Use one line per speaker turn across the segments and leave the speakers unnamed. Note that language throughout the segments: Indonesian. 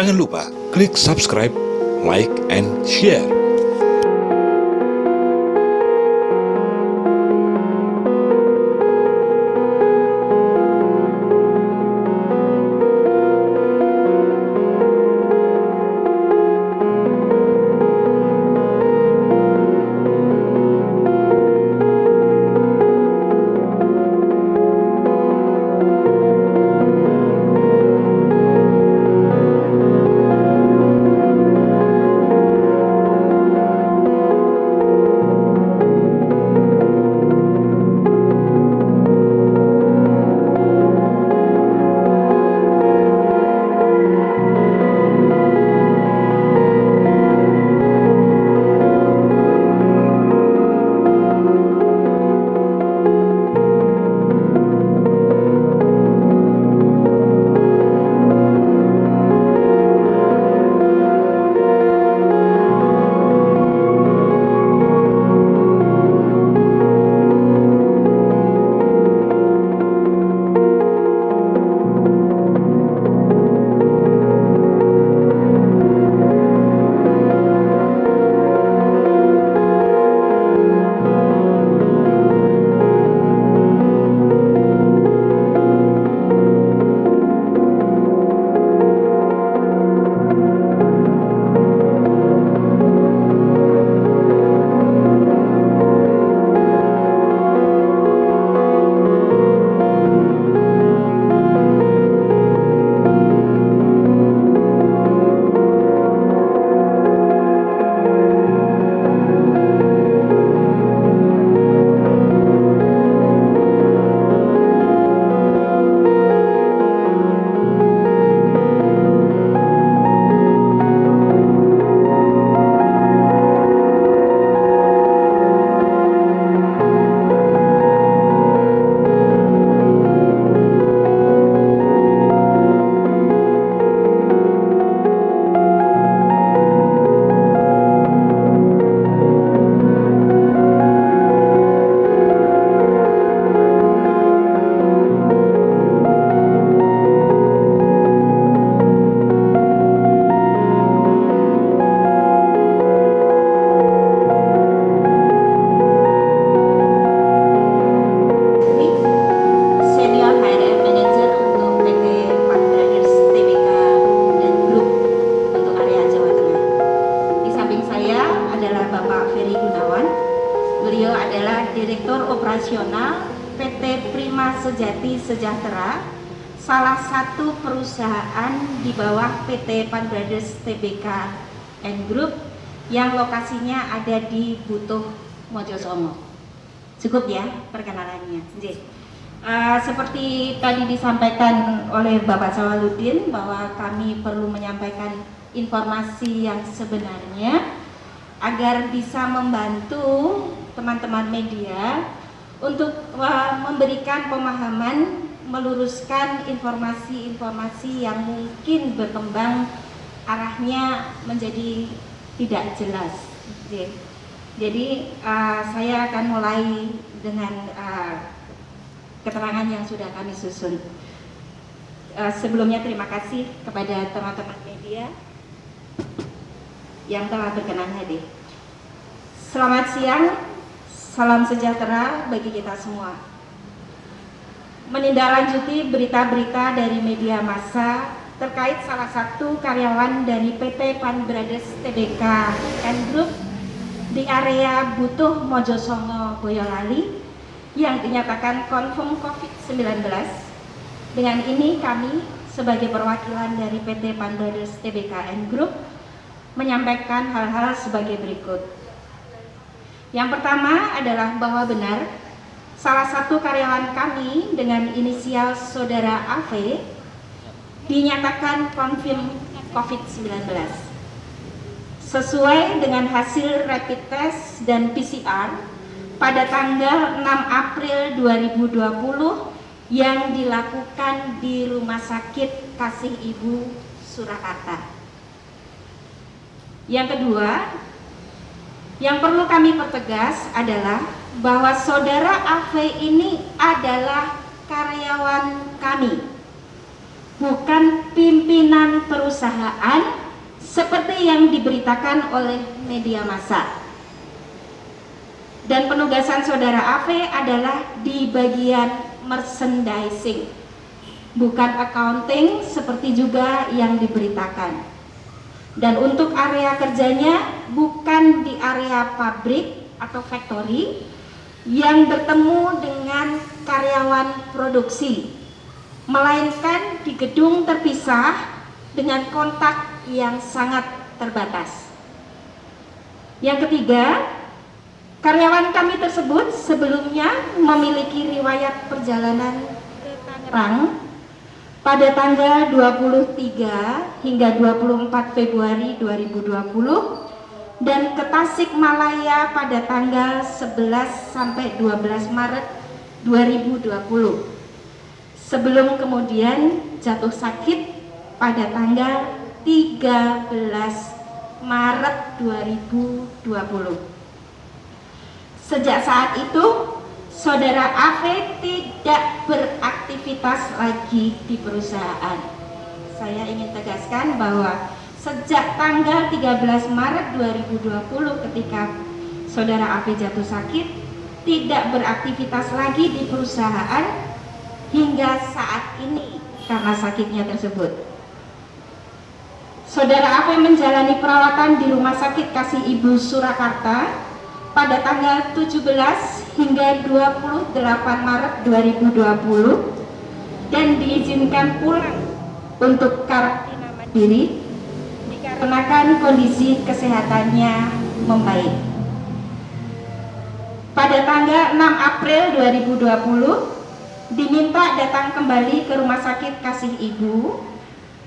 Jangan lupa klik subscribe, like, and share.
Beliau adalah Direktur Operasional PT Prima Sejati Sejahtera, salah satu perusahaan di bawah PT Pan Brothers Tbk and Group yang lokasinya ada di Butuh, Mojosongo. Cukup ya perkenalannya. Seperti tadi disampaikan oleh Bapak Sawaludin bahwa kami perlu menyampaikan informasi yang sebenarnya agar bisa membantu teman-teman media untuk memberikan pemahaman, meluruskan informasi-informasi yang mungkin berkembang arahnya menjadi tidak jelas. Jadi saya akan mulai dengan keterangan yang sudah kami susun. Sebelumnya terima kasih kepada teman-teman media yang telah berkenan hadir. Selamat siang, salam sejahtera bagi kita semua. Menindaklanjuti berita-berita dari media massa terkait salah satu karyawan dari PT Pan Brothers Tbk and Group di area Butuh, Mojosongo, Boyolali yang dinyatakan confirm COVID-19. Dengan ini kami sebagai perwakilan dari PT Pan Brothers Tbk and Group menyampaikan hal-hal sebagai berikut. Yang pertama adalah bahwa benar salah satu karyawan kami dengan inisial Saudara AV dinyatakan confirm COVID-19 sesuai dengan hasil rapid test dan PCR pada tanggal 6 April 2020 yang dilakukan di Rumah Sakit Kasih Ibu Surakarta. Yang kedua, yang perlu kami pertegas adalah bahwa Saudara AV ini adalah karyawan kami bukan pimpinan perusahaan seperti yang diberitakan oleh media massa. Dan penugasan saudara AV adalah di bagian merchandising, bukan accounting seperti juga yang diberitakan. Dan untuk area kerjanya bukan di area pabrik atau factory yang bertemu dengan karyawan produksi, melainkan di gedung terpisah dengan kontak yang sangat terbatas. Yang ketiga, karyawan kami tersebut sebelumnya memiliki riwayat perjalanan ke Tangerang pada tanggal 23 hingga 24 Februari 2020 dan ke Tasikmalaya pada tanggal 11 sampai 12 Maret 2020. Sebelum kemudian jatuh sakit pada tanggal 13 Maret 2020. Sejak saat itu, saudara AV tidak beraktivitas lagi di perusahaan. Saya ingin tegaskan bahwa sejak tanggal 13 Maret 2020 ketika saudara AV jatuh sakit, tidak beraktivitas lagi di perusahaan hingga saat ini karena sakitnya tersebut. Saudara AV menjalani perawatan di Rumah Sakit Kasih Ibu Surakarta pada tanggal 17 hingga 28 Maret 2020 dan diizinkan pulang untuk karantina mandiri dikarenakan kondisi kesehatannya membaik. Pada tanggal 6 April 2020 diminta datang kembali ke Rumah Sakit Kasih Ibu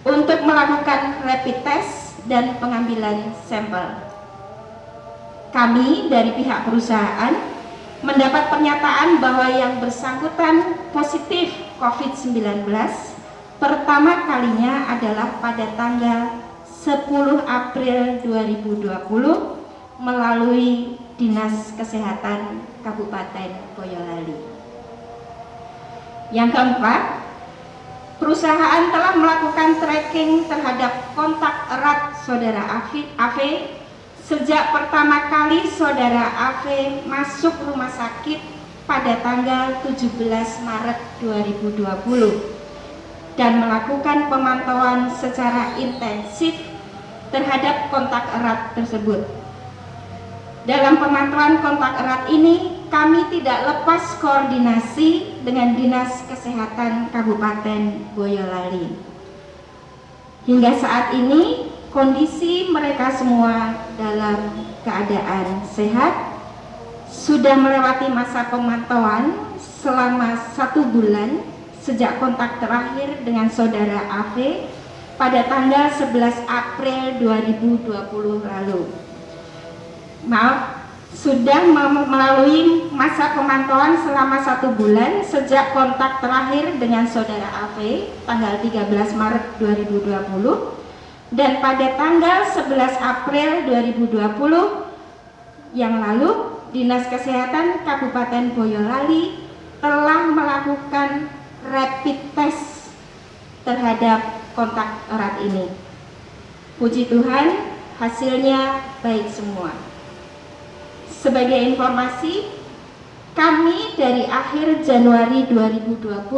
untuk melakukan rapid test dan pengambilan sampel. Kami dari pihak perusahaan mendapat pernyataan bahwa yang bersangkutan positif COVID-19 pertama kalinya adalah pada tanggal 10 April 2020 melalui Dinas Kesehatan Kabupaten Boyolali. Yang keempat, perusahaan telah melakukan tracking terhadap kontak erat saudara AV sejak pertama kali saudara AV masuk rumah sakit pada tanggal 17 Maret 2020 dan melakukan pemantauan secara intensif terhadap kontak erat tersebut. Dalam pemantauan kontak erat ini, kami tidak lepas koordinasi dengan Dinas Kesehatan Kabupaten Boyolali. Hingga saat ini, kondisi mereka semua dalam keadaan sehat, sudah melewati masa pemantauan selama 1 bulan sejak kontak terakhir dengan saudara AV pada tanggal 11 April 2020 lalu. Sudah melalui masa pemantauan selama 1 bulan sejak kontak terakhir dengan saudara AV tanggal 13 Maret 2020 dan pada tanggal 11 April 2020 yang lalu Dinas Kesehatan Kabupaten Boyolali telah melakukan rapid test terhadap kontak erat ini. Puji Tuhan, hasilnya baik semua. Sebagai informasi, kami dari akhir Januari 2020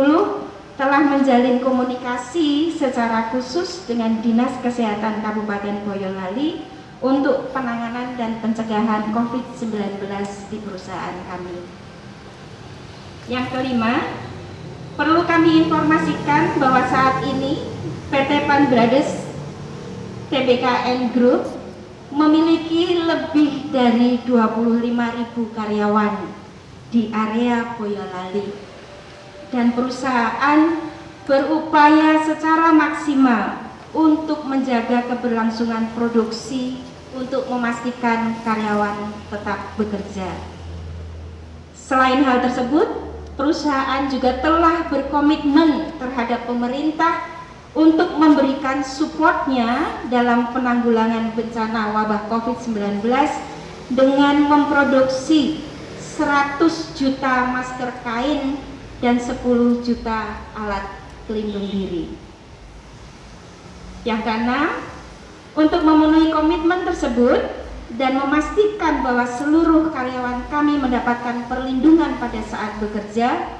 telah menjalin komunikasi secara khusus dengan Dinas Kesehatan Kabupaten Boyolali untuk penanganan dan pencegahan COVID-19 di perusahaan kami. Yang kelima, perlu kami informasikan bahwa saat ini PT Pan Brothers TBKN Group memiliki lebih dari 25.000 karyawan di area Boyolali. Dan perusahaan berupaya secara maksimal untuk menjaga keberlangsungan produksi untuk memastikan karyawan tetap bekerja. Selain hal tersebut, perusahaan juga telah berkomitmen terhadap pemerintah untuk memberikan supportnya dalam penanggulangan bencana wabah COVID-19 dengan memproduksi 100 juta masker kain dan 10 juta alat pelindung diri. Yang keenam, untuk memenuhi komitmen tersebut dan memastikan bahwa seluruh karyawan kami mendapatkan perlindungan pada saat bekerja,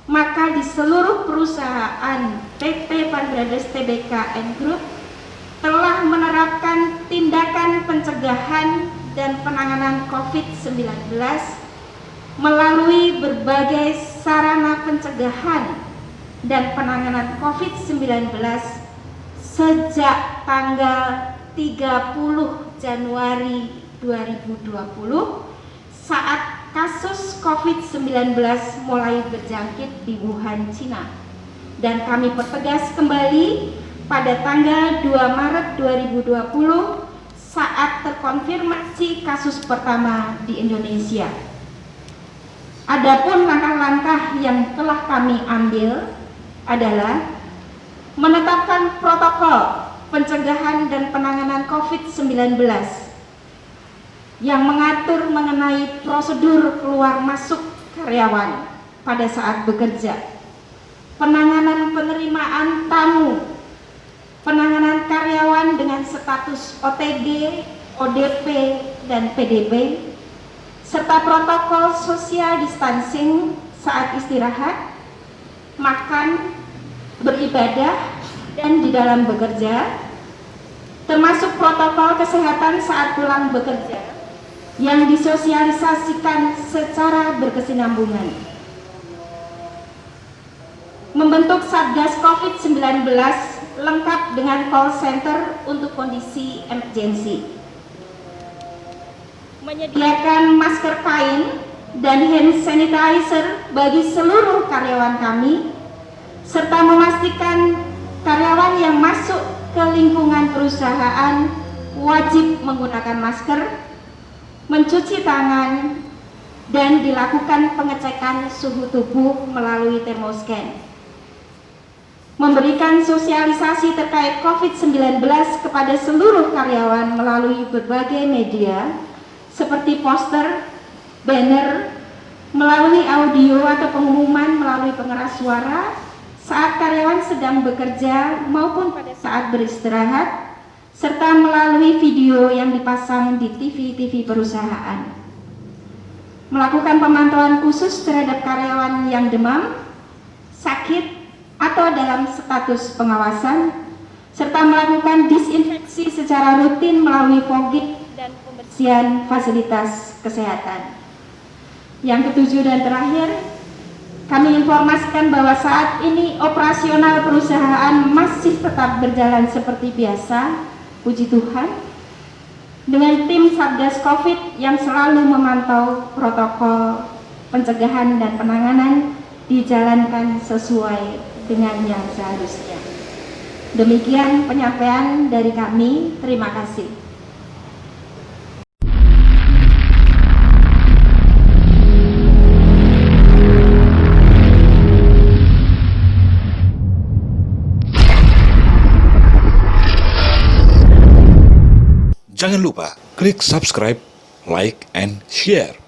maka di seluruh perusahaan PT Pan Brothers Tbk and Group telah menerapkan tindakan pencegahan dan penanganan COVID-19 melalui berbagai sarana pencegahan dan penanganan COVID-19 sejak tanggal 30 Januari 2020 saat kasus COVID-19 mulai berjangkit di Wuhan, Cina. Dan kami pertegas kembali pada tanggal 2 Maret 2020 saat terkonfirmasi kasus pertama di Indonesia. Adapun langkah-langkah yang telah kami ambil adalah menetapkan protokol pencegahan dan penanganan COVID-19 yang mengatur mengenai prosedur keluar masuk karyawan pada saat bekerja, penanganan penerimaan tamu, penanganan karyawan dengan status OTG, ODP, dan PDP, serta protokol social distancing saat istirahat, makan, beribadah, dan di dalam bekerja, termasuk protokol kesehatan saat pulang bekerja yang disosialisasikan secara berkesinambungan. Membentuk Satgas COVID-19 lengkap dengan call center untuk kondisi emergensi. Menyediakan masker kain dan hand sanitizer bagi seluruh karyawan kami, serta memastikan karyawan yang masuk ke lingkungan perusahaan wajib menggunakan masker, mencuci tangan, dan dilakukan pengecekan suhu tubuh melalui termoscan. Memberikan sosialisasi terkait COVID-19 kepada seluruh karyawan melalui berbagai media seperti poster, banner, melalui audio atau pengumuman melalui pengeras suara saat karyawan sedang bekerja maupun pada saat beristirahat, serta melalui video yang dipasang di TV-TV perusahaan. Melakukan pemantauan khusus terhadap karyawan yang demam, sakit, atau dalam status pengawasan, serta melakukan disinfeksi secara rutin melalui fogging dan pembersihan fasilitas kesehatan. Yang ketujuh dan terakhir, kami informasikan bahwa saat ini operasional perusahaan masih tetap berjalan seperti biasa, puji Tuhan, dengan tim Satgas COVID yang selalu memantau protokol pencegahan dan penanganan dijalankan sesuai dengan yang seharusnya. Demikian penyampaian dari kami, terima kasih.
Jangan lupa klik subscribe, like, and share.